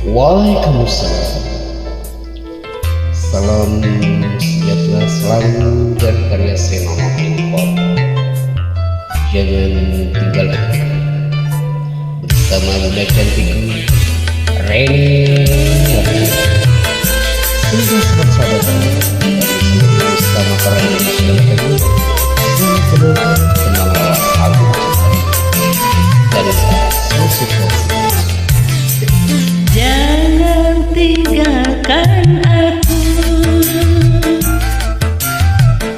Waalaikumsalam. Salam sejahtera selalu dan karya Seno Impor. Jangan tinggalkan bersama bunda cantik Reni. Sehingga sahabat-sahabat bersama para masyarakat tenang lalu dan sukses. Jangan tinggalkan aku,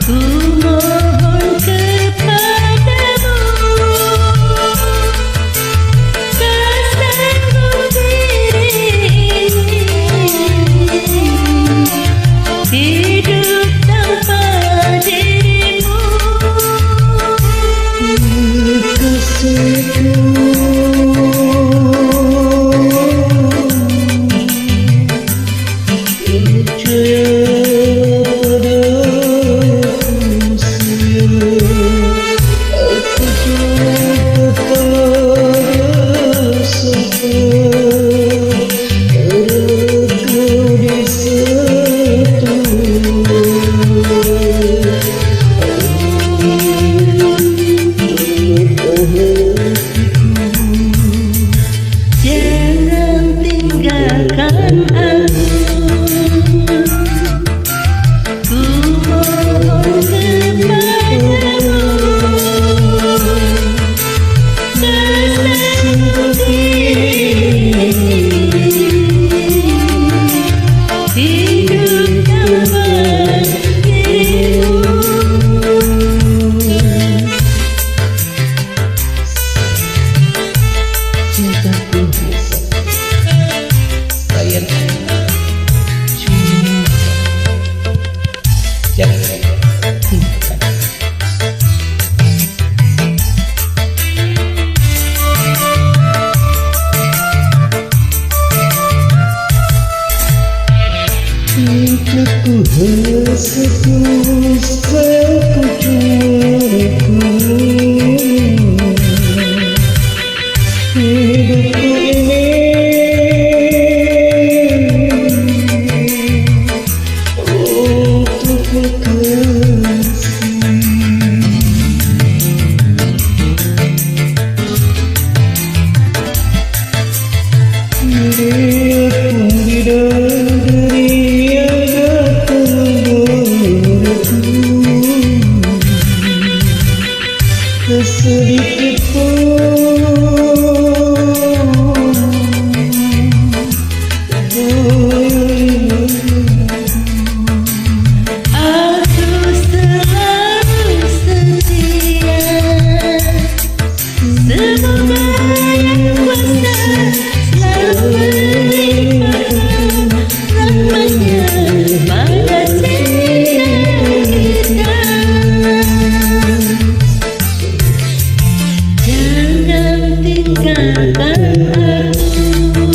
ku mohon kepadamu, bersama diri hidup tanpa dirimu. Kasihku cintaku hanya setulus sekujurku, hidupku ini untuk kekasih. Dia pun bidadari sedikit Aku selalu setia, semoga yang kuasa selalu melimpahkan rahmatnya pada cinta kita. Jangan tinggalkan aku,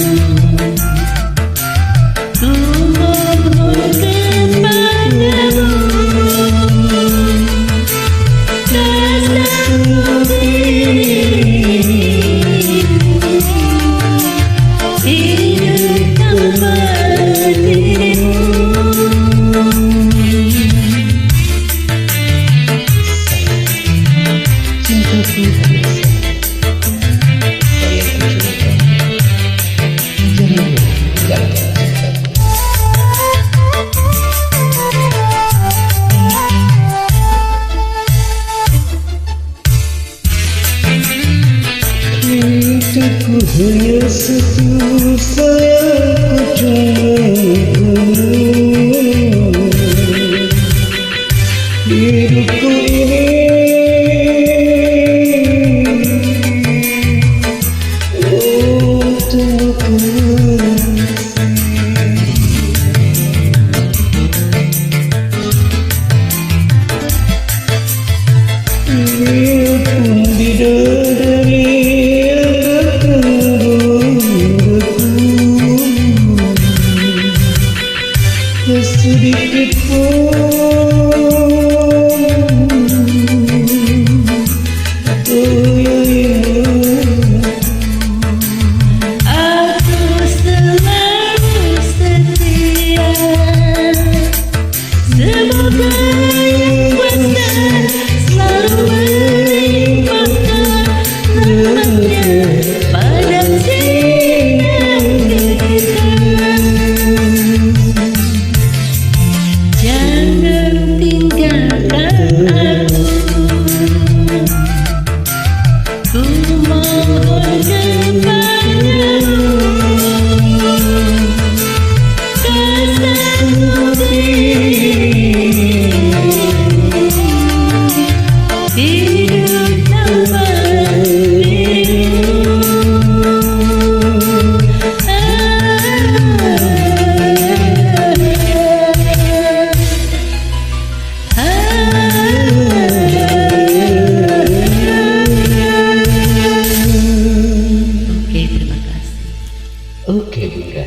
ku mohon kepadamu, bersama diri hidup tanpa dirimu. cintaku cintaku hanya setulus sekujurku, hidupku ini untuk dia pun bidadari mohon kepadamu kesan bukti hidup tanpa dirimu. Oke, terima kasih. Oke Bunda.